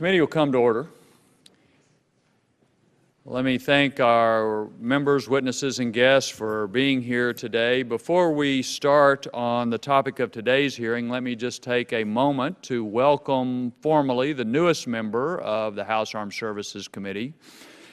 Committee will come to order. Let me thank our members, witnesses, and guests for being here today. Before we start on the topic of today's hearing, let me just take a moment to welcome formally the newest member of the House Armed Services Committee.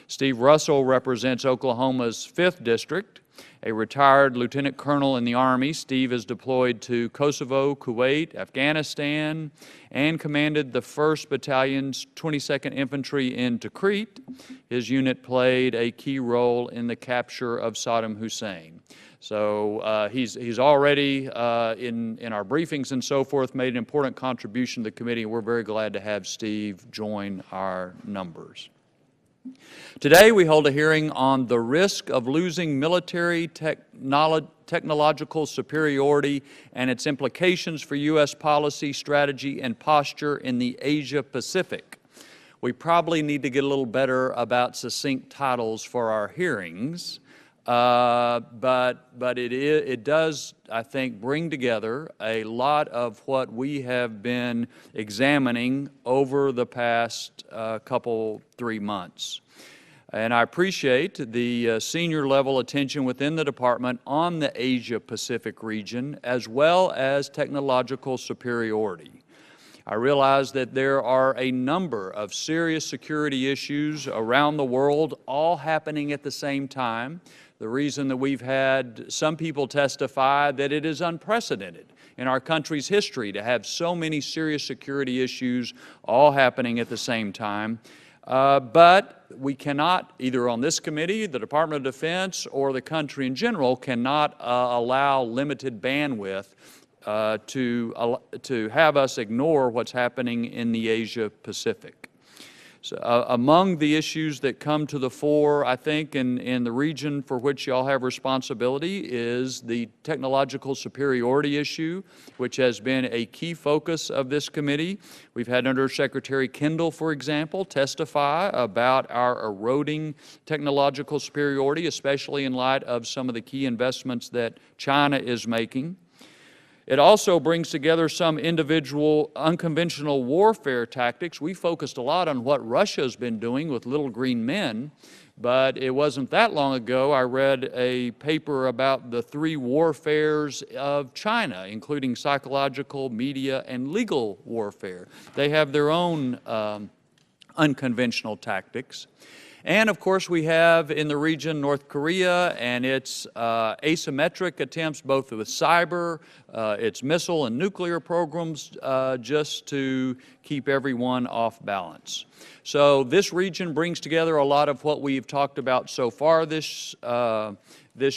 Steve Russell represents Oklahoma's 5th District. A retired lieutenant colonel in the Army, Steve is deployed to Kosovo, Kuwait, Afghanistan, and commanded the 1st Battalion's 22nd Infantry in Tikrit. His unit played a key role in the capture of Saddam Hussein. So he's already, in our briefings and so forth, made an important contribution to the committee, and we're very glad to have Steve join our numbers. Today we hold a hearing on the risk of losing military technological superiority and its implications for U.S. policy, strategy, and posture in the Asia-Pacific. We probably need to get a little better about succinct titles for our hearings, but it does, I think, bring together a lot of what we have been examining over the past couple, 3 months. And I appreciate the senior level attention within the department on the Asia-Pacific region as well as technological superiority. I realize that there are a number of serious security issues around the world all happening at the same time. The reason that we've had some people testify that it is unprecedented in our country's history to have so many serious security issues all happening at the same time. But we cannot, either on this committee, the Department of Defense, or the country in general, cannot allow limited bandwidth to have us ignore what's happening in the Asia-Pacific. So, among the issues that come to the fore, I think, in the region for which y'all have responsibility is the technological superiority issue, which has been a key focus of this committee. We've had Undersecretary Kendall, for example, testify about our eroding technological superiority, especially in light of some of the key investments that China is making. It also brings together some individual unconventional warfare tactics. We focused a lot on what Russia's been doing with little green men, but it wasn't that long ago I read a paper about the 3 warfares of China, including psychological, media, and legal warfare. They have their own unconventional tactics. And of course we have in the region North Korea and its asymmetric attempts both with cyber, its missile and nuclear programs just to keep everyone off balance. So this region brings together a lot of what we've talked about so far this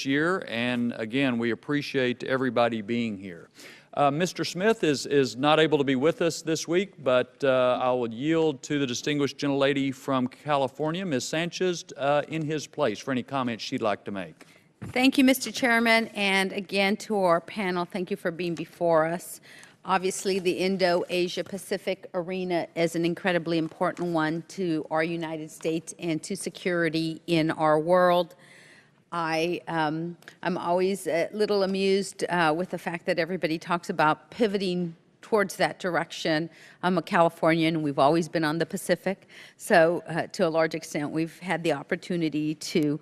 year, and again we appreciate everybody being here. Mr. Smith is not able to be with us this week, but I will yield to the distinguished gentlelady from California, Ms. Sanchez, in his place for any comments she'd like to make. Thank you, Mr. Chairman, and again to our panel, thank you for being before us. Obviously, the Indo-Asia-Pacific arena is an incredibly important one to our United States and to security in our world. I'm always a little amused with the fact that everybody talks about pivoting towards that direction. I'm a Californian, and we've always been on the Pacific, so to a large extent we've had the opportunity to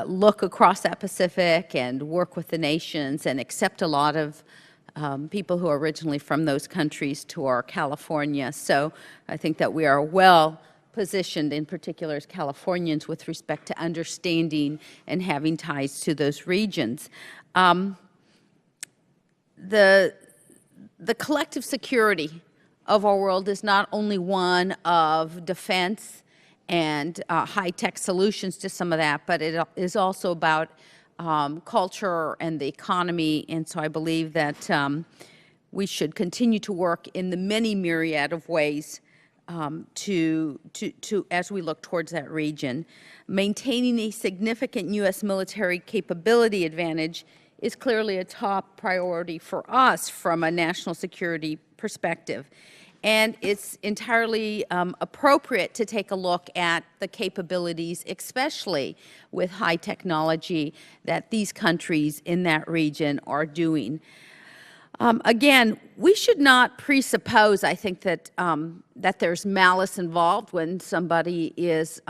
look across that Pacific and work with the nations and accept a lot of people who are originally from those countries to our California. So I think that we are well positioned, in particular as Californians, with respect to understanding and having ties to those regions. The collective security of our world is not only one of defense and high-tech solutions to some of that, but it is also about culture and the economy, and so I believe that we should continue to work in the many myriad of ways as we look towards that region. Maintaining a significant U.S. military capability advantage is clearly a top priority for us from a national security perspective. And it's entirely appropriate to take a look at the capabilities, especially with high technology, that these countries in that region are doing. Again, we should not presuppose, I think, that, that there's malice involved when somebody is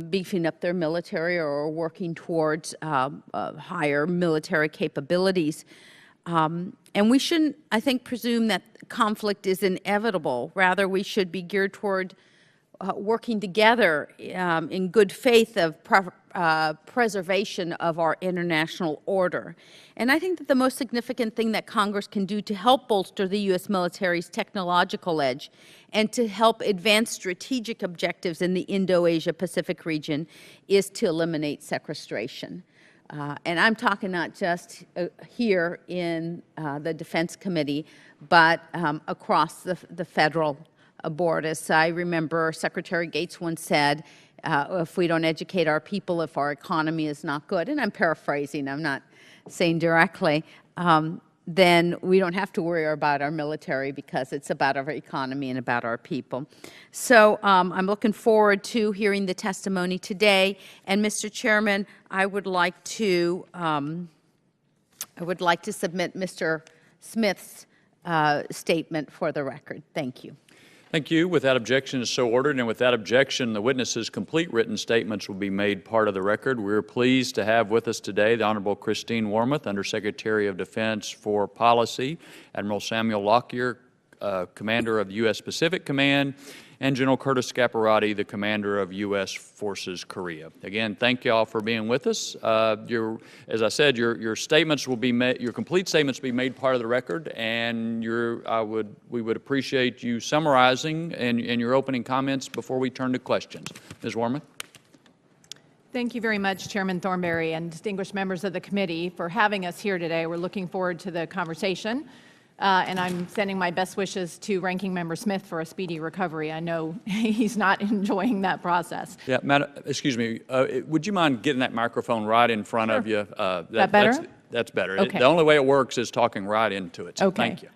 beefing up their military or working towards higher military capabilities. And we shouldn't, I think, presume that conflict is inevitable. Rather, we should be geared toward working together in good faith of preservation of our international order. And I think that the most significant thing that Congress can do to help bolster the U.S. military's technological edge and to help advance strategic objectives in the Indo-Asia-Pacific region is to eliminate sequestration. And I'm talking not just here in the Defense Committee, but across the federal board. As I remember, Secretary Gates once said, if we don't educate our people, if our economy is not good, and I'm paraphrasing, I'm not saying directly, then we don't have to worry about our military because it's about our economy and about our people. So I'm looking forward to hearing the testimony today. And Mr. Chairman, I would like to submit Mr. Smith's statement for the record. Thank you. Thank you. Without objection is so ordered, and without objection, the witness's complete written statements will be made part of the record. We're pleased to have with us today the Honorable Christine Wormuth, Undersecretary of Defense for Policy, Admiral Samuel Locklear, Commander of the U.S. Pacific Command, and General Curtis Scaparrotti, the Commander of U.S. Forces Korea. Again, thank you all for being with us. As I said, your statements will be made, your complete statements will be made part of the record, and we would appreciate you summarizing and your opening comments before we turn to questions. Ms. Wormuth. Thank you very much, Chairman Thornberry and distinguished members of the committee for having us here today. We're looking forward to the conversation. And I'm sending my best wishes to Ranking Member Smith for a speedy recovery. I know he's not enjoying that process. Yeah, Madam, excuse me, would you mind getting that microphone right in front of you? That better? That's better. Okay. The only way it works is talking right into it, so okay. Thank you.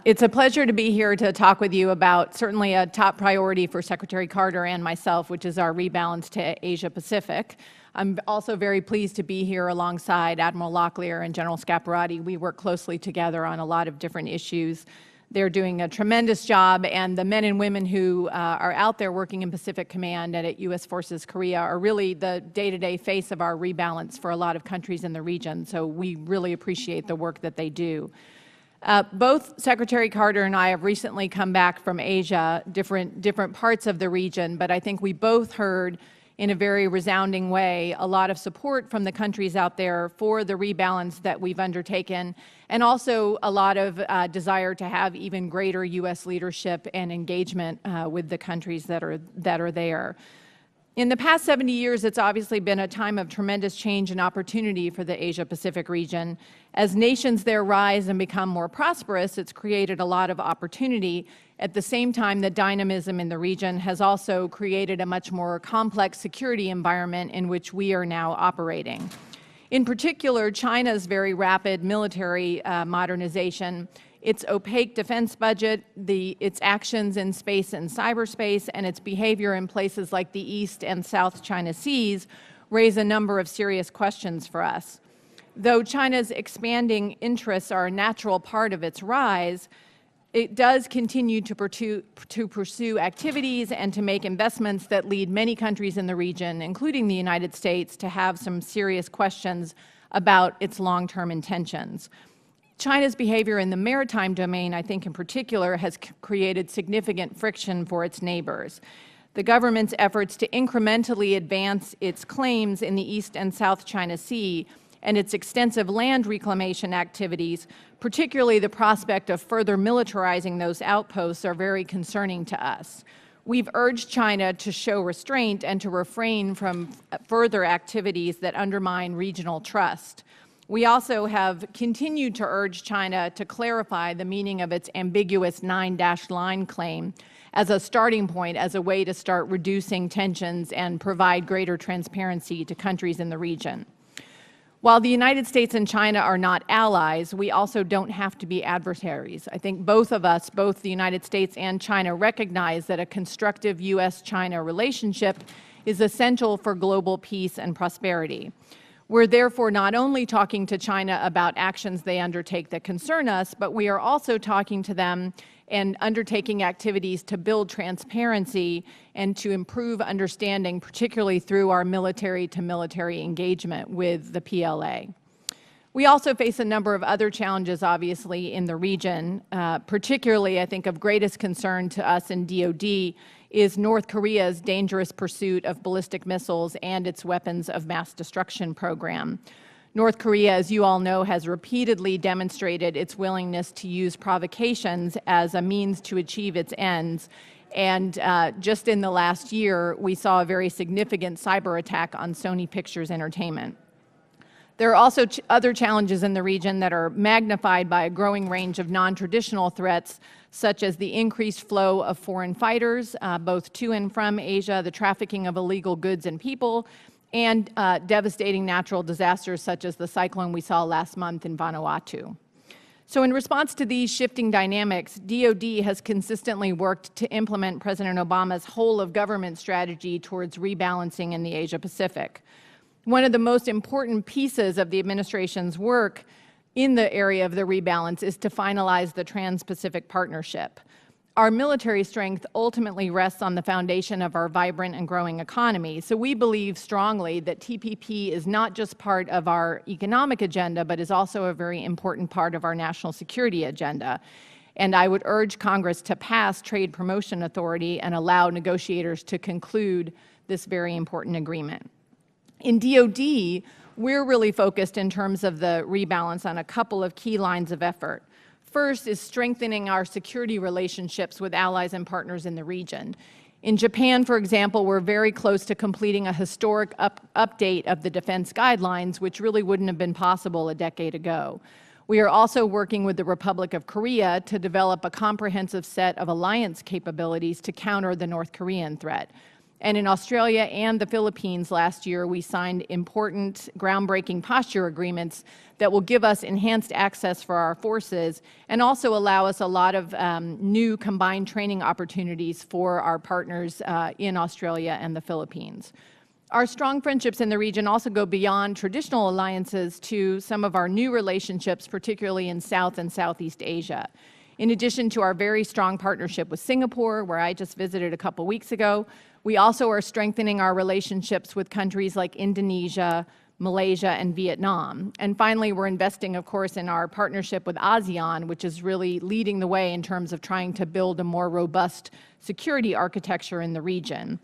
It's a pleasure to be here to talk with you about certainly a top priority for Secretary Carter and myself, which is our rebalance to Asia Pacific. I'm also very pleased to be here alongside Admiral Locklear and General Scaparrotti. We work closely together on a lot of different issues. They're doing a tremendous job, and the men and women who are out there working in Pacific Command and at U.S. Forces Korea are really the day-to-day face of our rebalance for a lot of countries in the region, so we really appreciate the work that they do. Both Secretary Carter and I have recently come back from Asia, different parts of the region, but I think we both heard in a very resounding way a lot of support from the countries out there for the rebalance that we've undertaken, and also a lot of desire to have even greater U.S. leadership and engagement with the countries that are there. In the past 70 years, it's obviously been a time of tremendous change and opportunity for the Asia-Pacific region. As nations there rise and become more prosperous, it's created a lot of opportunity. At the same time, the dynamism in the region has also created a much more complex security environment in which we are now operating. In particular, China's very rapid military modernization, its opaque defense budget, its actions in space and cyberspace, and its behavior in places like the East and South China Seas raise a number of serious questions for us. Though China's expanding interests are a natural part of its rise, it does continue to pursue activities and to make investments that lead many countries in the region, including the United States, to have some serious questions about its long-term intentions. China's behavior in the maritime domain, I think in particular, has created significant friction for its neighbors. The government's efforts to incrementally advance its claims in the East and South China Sea and its extensive land reclamation activities, particularly the prospect of further militarizing those outposts, are very concerning to us. We've urged China to show restraint and to refrain from further activities that undermine regional trust. We also have continued to urge China to clarify the meaning of its ambiguous 9-line claim as a starting point, as a way to start reducing tensions and provide greater transparency to countries in the region. While the United States and China are not allies, we also don't have to be adversaries. I think both of us, both the United States and China, recognize that a constructive U.S.-China relationship is essential for global peace and prosperity. We're therefore not only talking to China about actions they undertake that concern us, but we are also talking to them and undertaking activities to build transparency and to improve understanding, particularly through our military-to-military engagement with the PLA. We also face a number of other challenges, obviously, in the region. Particularly, I think, of greatest concern to us in DoD is North Korea's dangerous pursuit of ballistic missiles and its weapons of mass destruction program. North Korea, as you all know, has repeatedly demonstrated its willingness to use provocations as a means to achieve its ends. And just in the last year, we saw a very significant cyber attack on Sony Pictures Entertainment. There are also other challenges in the region that are magnified by a growing range of non-traditional threats, such as the increased flow of foreign fighters, both to and from Asia, the trafficking of illegal goods and people, and devastating natural disasters such as the cyclone we saw last month in Vanuatu. So in response to these shifting dynamics, DoD has consistently worked to implement President Obama's whole-of-government strategy towards rebalancing in the Asia-Pacific. One of the most important pieces of the administration's work in the area of the rebalance is to finalize the Trans-Pacific Partnership. Our military strength ultimately rests on the foundation of our vibrant and growing economy. So we believe strongly that TPP is not just part of our economic agenda, but is also a very important part of our national security agenda. And I would urge Congress to pass Trade Promotion Authority and allow negotiators to conclude this very important agreement. In DoD, we're really focused in terms of the rebalance on a couple of key lines of effort. First is strengthening our security relationships with allies and partners in the region. In Japan, for example, we're very close to completing a historic update of the defense guidelines, which really wouldn't have been possible a decade ago. We are also working with the Republic of Korea to develop a comprehensive set of alliance capabilities to counter the North Korean threat. And in Australia and the Philippines last year, we signed important groundbreaking posture agreements that will give us enhanced access for our forces and also allow us a lot of new combined training opportunities for our partners in Australia and the Philippines. Our strong friendships in the region also go beyond traditional alliances to some of our new relationships, particularly in South and Southeast Asia. In addition to our very strong partnership with Singapore, where I just visited a couple weeks ago, we also are strengthening our relationships with countries like Indonesia, Malaysia, and Vietnam. And finally, we're investing, of course, in our partnership with ASEAN, which is really leading the way in terms of trying to build a more robust security architecture in the region.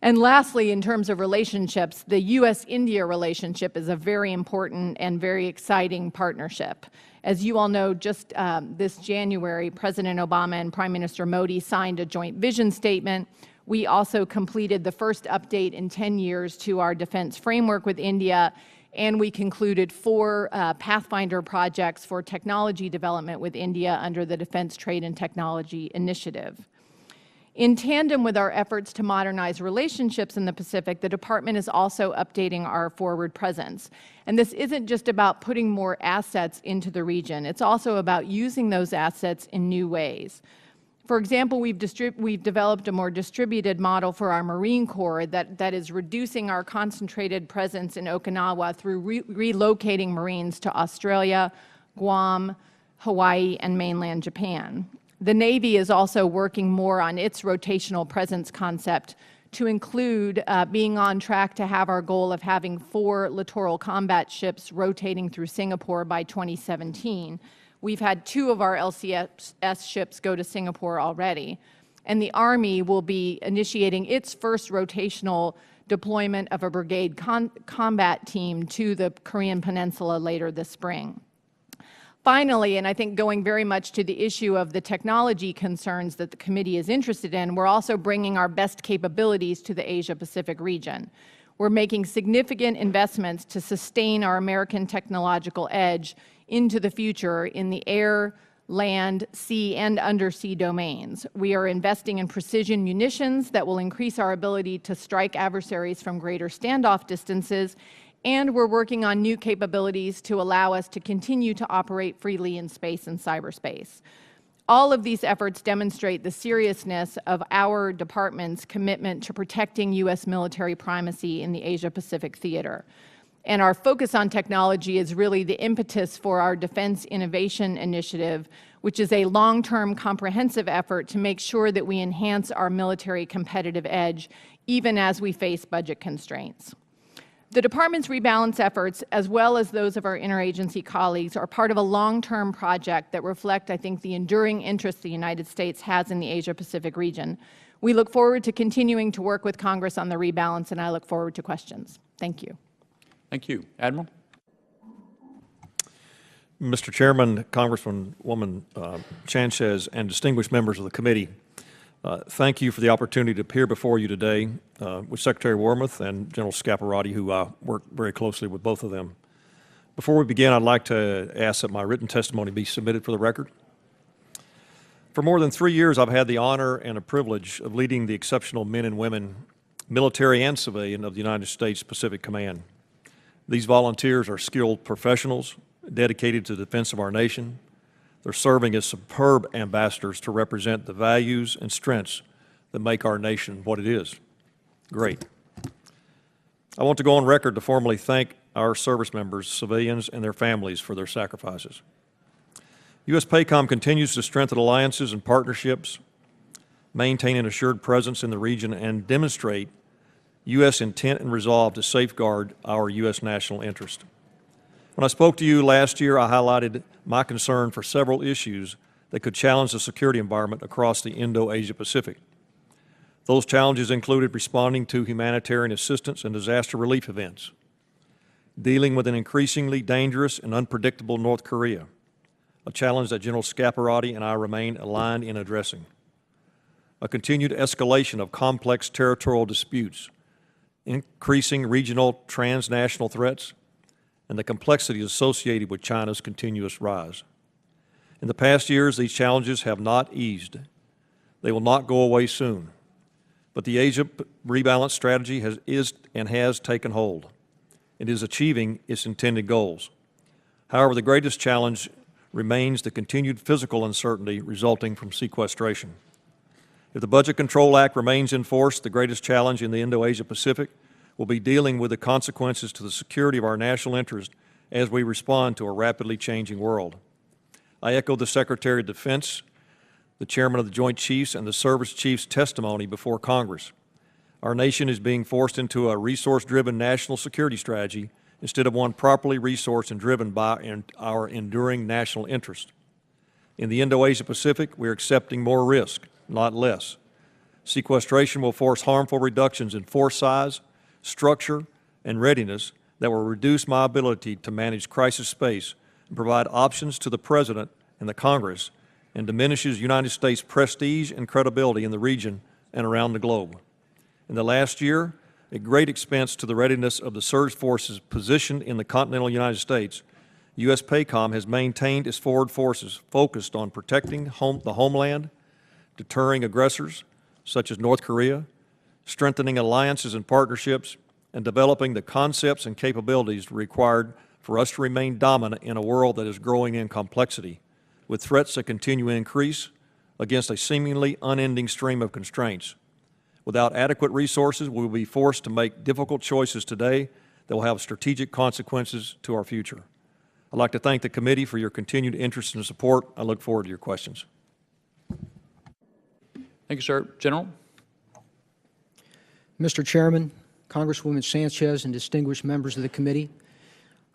And lastly, in terms of relationships, the U.S.-India relationship is a very important and very exciting partnership. As you all know, just this January, President Obama and Prime Minister Modi signed a joint vision statement. We also completed the first update in 10 years to our defense framework with India, and we concluded 4 Pathfinder projects for technology development with India under the Defense Trade and Technology Initiative. In tandem with our efforts to modernize relationships in the Pacific, the Department is also updating our forward presence. And this isn't just about putting more assets into the region. It's also about using those assets in new ways. For example, we've developed a more distributed model for our Marine Corps that is reducing our concentrated presence in Okinawa through relocating Marines to Australia, Guam, Hawaii, and mainland Japan. The Navy is also working more on its rotational presence concept to include being on track to have our goal of having 4 littoral combat ships rotating through Singapore by 2017. We've had 2 of our LCS ships go to Singapore already. And the Army will be initiating its first rotational deployment of a brigade combat team to the Korean Peninsula later this spring. Finally, and I think going very much to the issue of the technology concerns that the committee is interested in, we're also bringing our best capabilities to the Asia-Pacific region. We're making significant investments to sustain our American technological edge into the future in the air, land, sea, and undersea domains. We are investing in precision munitions that will increase our ability to strike adversaries from greater standoff distances, and we're working on new capabilities to allow us to continue to operate freely in space and cyberspace. All of these efforts demonstrate the seriousness of our department's commitment to protecting U.S. military primacy in the Asia-Pacific theater. And our focus on technology is really the impetus for our Defense Innovation Initiative, which is a long-term comprehensive effort to make sure that we enhance our military competitive edge, even as we face budget constraints. The Department's rebalance efforts, as well as those of our interagency colleagues, are part of a long-term project that reflect, I think, the enduring interest the United States has in the Asia-Pacific region. We look forward to continuing to work with Congress on the rebalance, and I look forward to questions. Thank you. Thank you. Admiral? Mr. Chairman, Congresswoman Sanchez, and distinguished members of the committee, thank you for the opportunity to appear before you today with Secretary Wormuth and General Scaparrotti, who work very closely with both of them. Before we begin, I'd like to ask that my written testimony be submitted for the record. For more than 3 years, I've had the honor and a privilege of leading the exceptional men and women, military and civilian, of the United States Pacific Command. These volunteers are skilled professionals dedicated to the defense of our nation. They're serving as superb ambassadors to represent the values and strengths that make our nation what it is. Great. I want to go on record to formally thank our service members, civilians, and their families for their sacrifices. U.S. PACOM continues to strengthen alliances and partnerships, maintain an assured presence in the region, and demonstrate U.S. intent and resolve to safeguard our U.S. national interest. When I spoke to you last year, I highlighted my concern for several issues that could challenge the security environment across the Indo-Asia Pacific. Those challenges included responding to humanitarian assistance and disaster relief events, dealing with an increasingly dangerous and unpredictable North Korea, a challenge that General Scaparrotti and I remain aligned in addressing, a continued escalation of complex territorial disputes, increasing regional transnational threats, and the complexities associated with China's continuous rise. In the past years, these challenges have not eased. They will not go away soon. But the Asia rebalance strategy has taken hold. It is achieving its intended goals. However, the greatest challenge remains the continued physical uncertainty resulting from sequestration. If the Budget Control Act remains in force, the greatest challenge in the Indo-Asia Pacific will be dealing with the consequences to the security of our national interest as we respond to a rapidly changing world. I echo the Secretary of Defense, the Chairman of the Joint Chiefs, and the Service Chiefs' testimony before Congress. Our nation is being forced into a resource-driven national security strategy instead of one properly resourced and driven by our enduring national interest. In the Indo-Asia Pacific, we are accepting more risk, not less. Sequestration will force harmful reductions in force size, structure, and readiness that will reduce my ability to manage crisis space and provide options to the President and the Congress, and diminishes United States' prestige and credibility in the region and around the globe. In the last year, at great expense to the readiness of the surge forces positioned in the continental United States, U.S. PACOM has maintained its forward forces focused on protecting the homeland, deterring aggressors such as North Korea, strengthening alliances and partnerships, and developing the concepts and capabilities required for us to remain dominant in a world that is growing in complexity, with threats that continue to increase against a seemingly unending stream of constraints. Without adequate resources, we will be forced to make difficult choices today that will have strategic consequences to our future. I'd like to thank the committee for your continued interest and support. I look forward to your questions. Thank you, sir. General? Mr. Chairman, Congresswoman Sanchez, and distinguished members of the committee,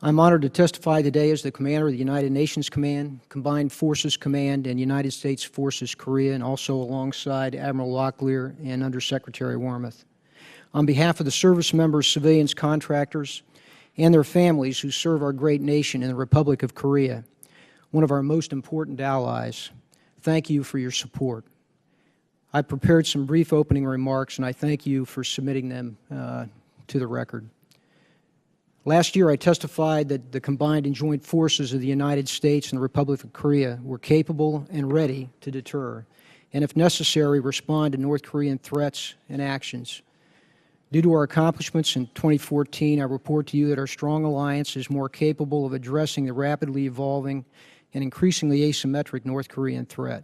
I'm honored to testify today as the Commander of the United Nations Command, Combined Forces Command, and United States Forces Korea, and also alongside Admiral Locklear and Undersecretary Wormuth. On behalf of the service members, civilians, contractors, and their families who serve our great nation in the Republic of Korea, one of our most important allies, thank you for your support. I prepared some brief opening remarks, and I thank you for submitting them to the record. Last year, I testified that the combined and joint forces of the United States and the Republic of Korea were capable and ready to deter, and if necessary, respond to North Korean threats and actions. Due to our accomplishments in 2014, I report to you that our strong alliance is more capable of addressing the rapidly evolving and increasingly asymmetric North Korean threat.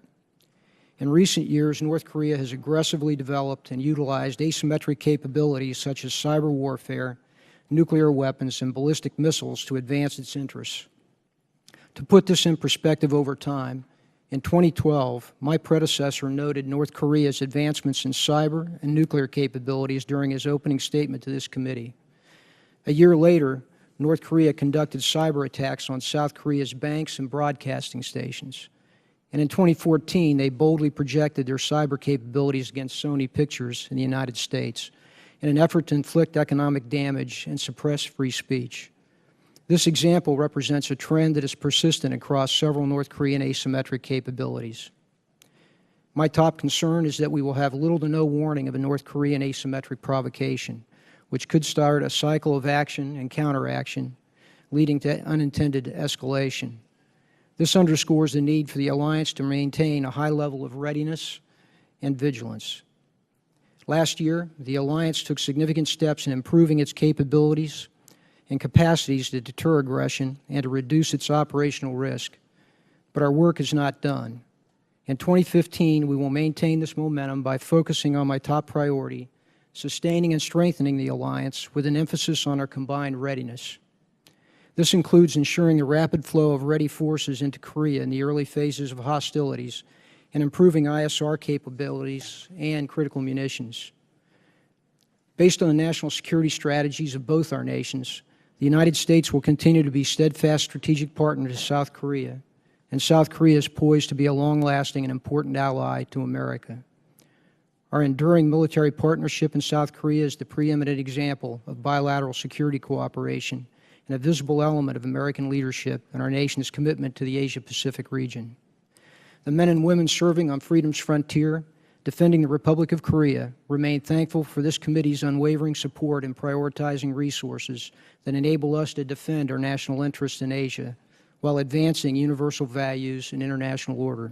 In recent years, North Korea has aggressively developed and utilized asymmetric capabilities such as cyber warfare, nuclear weapons, and ballistic missiles to advance its interests. To put this in perspective over time, in 2012, my predecessor noted North Korea's advancements in cyber and nuclear capabilities during his opening statement to this committee. A year later, North Korea conducted cyber attacks on South Korea's banks and broadcasting stations. And in 2014, they boldly projected their cyber capabilities against Sony Pictures in the United States in an effort to inflict economic damage and suppress free speech. This example represents a trend that is persistent across several North Korean asymmetric capabilities. My top concern is that we will have little to no warning of a North Korean asymmetric provocation, which could start a cycle of action and counteraction, leading to unintended escalation. This underscores the need for the alliance to maintain a high level of readiness and vigilance. Last year, the alliance took significant steps in improving its capabilities and capacities to deter aggression and to reduce its operational risk. But our work is not done. In 2015, we will maintain this momentum by focusing on my top priority, sustaining and strengthening the alliance with an emphasis on our combined readiness. This includes ensuring the rapid flow of ready forces into Korea in the early phases of hostilities and improving ISR capabilities and critical munitions. Based on the national security strategies of both our nations, the United States will continue to be a steadfast strategic partner to South Korea, and South Korea is poised to be a long-lasting and important ally to America. Our enduring military partnership in South Korea is the preeminent example of bilateral security cooperation and a visible element of American leadership and our nation's commitment to the Asia-Pacific region. The men and women serving on freedom's frontier, defending the Republic of Korea, remain thankful for this committee's unwavering support in prioritizing resources that enable us to defend our national interests in Asia while advancing universal values and international order.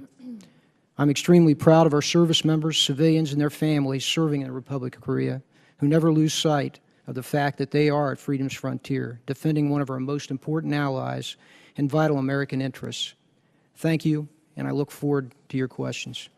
I'm extremely proud of our service members, civilians, and their families serving in the Republic of Korea, who never lose sight of the fact that they are at freedom's frontier, defending one of our most important allies and vital American interests. Thank you, and I look forward to your questions.